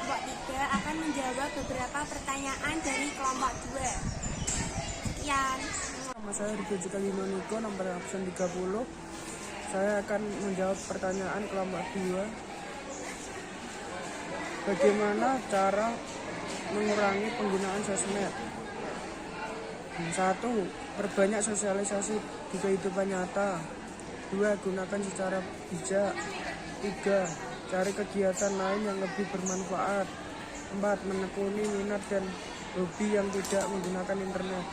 kelompok 3 akan menjawab beberapa pertanyaan dari kelompok 2. Sekian. Nama saya Riki Cikalino Niko, nomor absen 30. Saya akan menjawab pertanyaan kelompok 2. Bagaimana cara mengurangi penggunaan sosmed? 1. Perbanyak sosialisasi di kehidupan nyata. 2. Gunakan secara bijak. 3. Cari kegiatan lain yang lebih bermanfaat. 4. Menekuni minat dan hobi yang tidak menggunakan internet.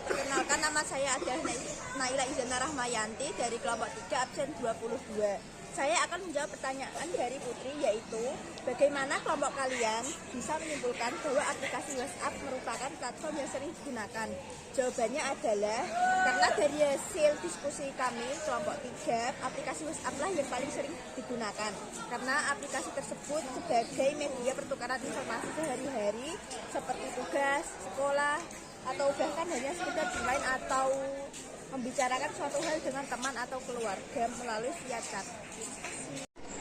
Perkenalkan, nama saya adalah Naila Izana Rahmayanti dari kelompok 3 absen 22. Saya akan menjawab pertanyaan dari Putri, yaitu bagaimana kelompok kalian bisa menyimpulkan bahwa aplikasi WhatsApp merupakan platform yang sering digunakan. Jawabannya adalah karena dari hasil diskusi kami kelompok 3, aplikasi WhatsApp lah yang paling sering digunakan. Karena aplikasi tersebut sebagai media pertukaran informasi sehari-hari seperti tugas, sekolah, atau bahkan hanya sekedar bermain atau membicarakan suatu hal dengan teman atau keluarga melalui via chat.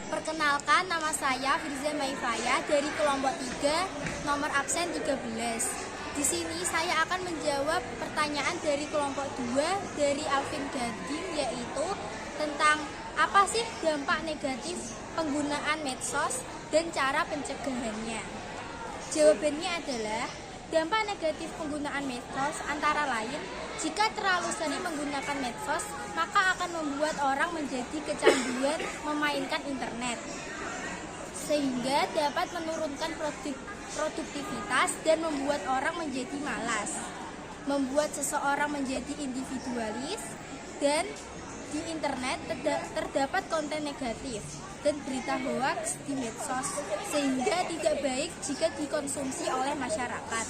Perkenalkan, nama saya Firza Maifaya dari kelompok 3, nomor absen 13. Di sini saya akan menjawab pertanyaan dari kelompok 2 dari Alvin Gading, yaitu tentang apa sih dampak negatif penggunaan medsos dan cara pencegahannya. Jawabannya adalah dampak negatif penggunaan medsos antara lain, jika terlalu sering menggunakan medsos, maka akan membuat orang menjadi kecanduan memainkan internet, sehingga dapat menurunkan produktivitas dan membuat orang menjadi malas, membuat seseorang menjadi individualis, dan di internet terdapat konten negatif dan berita hoaks di medsos, sehingga tidak baik jika dikonsumsi oleh masyarakat.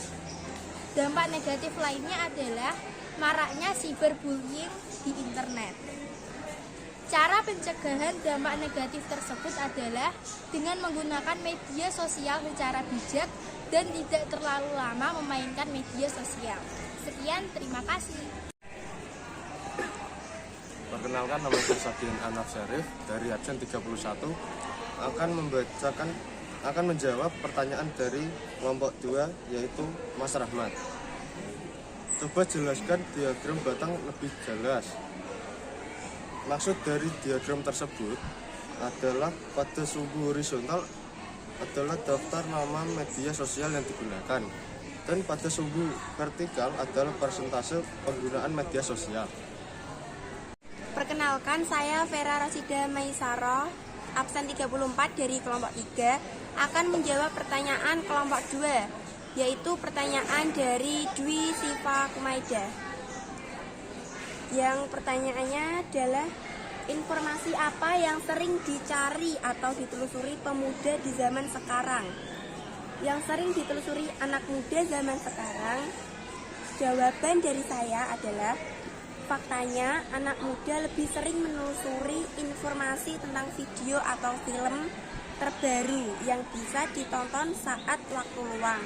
Dampak negatif lainnya adalah maraknya cyberbullying di internet. Cara pencegahan dampak negatif tersebut adalah dengan menggunakan media sosial secara bijak dan tidak terlalu lama memainkan media sosial. Sekian, terima kasih. Perkenalkan, nama saya Sabian Anaf Syarif dari absen 31 akan menjawab pertanyaan dari kelompok 2, yaitu Mas Rahmat. Coba jelaskan diagram batang lebih jelas. Maksud dari diagram tersebut adalah pada sumbu horizontal adalah daftar nama media sosial yang digunakan, dan pada sumbu vertikal adalah persentase penggunaan media sosial. Perkenalkan, saya Vera Rosida Maisaro, absen 34 dari kelompok 3, akan menjawab pertanyaan kelompok 2, yaitu pertanyaan dari Dwi Siva Kumaida. Yang pertanyaannya adalah, informasi apa yang sering dicari atau ditelusuri pemuda di zaman sekarang? Yang sering ditelusuri anak muda zaman sekarang? Jawaban dari saya adalah, faktanya anak muda lebih sering menelusuri informasi tentang video atau film terbaru yang bisa ditonton saat waktu luang,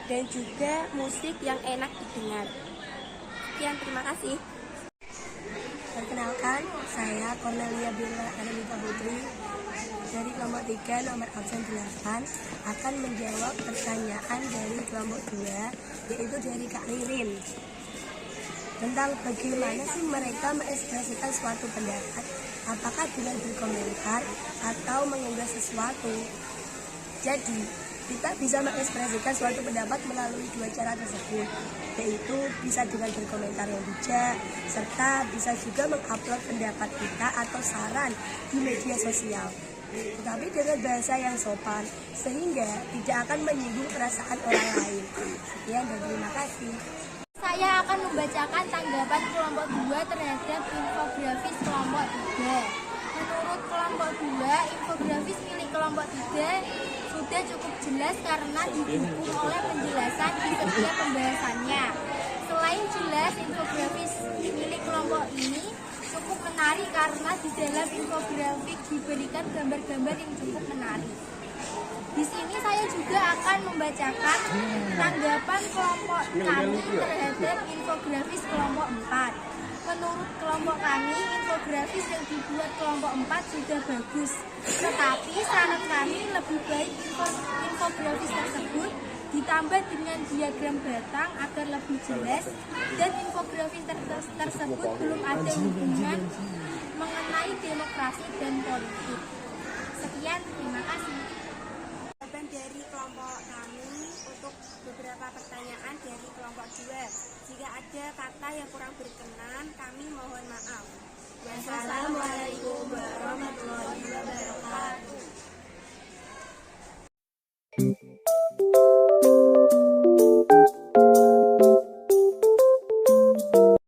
dan juga musik yang enak didengar. Sekian, terima kasih. Perkenalkan, saya Cornelia Bella Anita Putri dari kelompok 3 nomor absen 8 akan menjawab pertanyaan dari kelompok 2, yaitu dari Kak Ririn, tentang bagaimana sih mereka mengekspresikan suatu pendapat, apakah dengan berkomentar atau mengunggah sesuatu. Jadi, kita bisa mengekspresikan suatu pendapat melalui dua cara tersebut, yaitu bisa dengan berkomentar yang bijak, serta bisa juga mengupload pendapat kita atau saran di media sosial, tetapi dengan bahasa yang sopan, sehingga tidak akan menyinggung perasaan orang lain. Sekian dan terima kasih. Saya akan membacakan tanggapan kelompok 2 terhadap infografis kelompok 3. Menurut kelompok 2, infografis milik kelompok 3 sudah cukup jelas karena didukung oleh penjelasan di setiap pembahasannya. Selain jelas, infografis milik kelompok ini cukup menarik karena di dalam infografik diberikan gambar-gambar yang cukup menarik. Di sini saya juga akan membacakan tanggapan kelompok kami terhadap infografis kelompok 4. Menurut kelompok kami, infografis yang dibuat kelompok 4 sudah bagus. Tetapi saran kami lebih baik infografis tersebut ditambah dengan diagram batang agar lebih jelas, dan infografis tersebut belum ada hubungan mengenai demokrasi dan politik. Sekian, terima kasih. Jawaban dari kelompok kami untuk beberapa pertanyaan dari kelompok 2. Jika ada kata yang kurang berkenan, kami mohon maaf. Wassalamualaikum warahmatullahi wabarakatuh.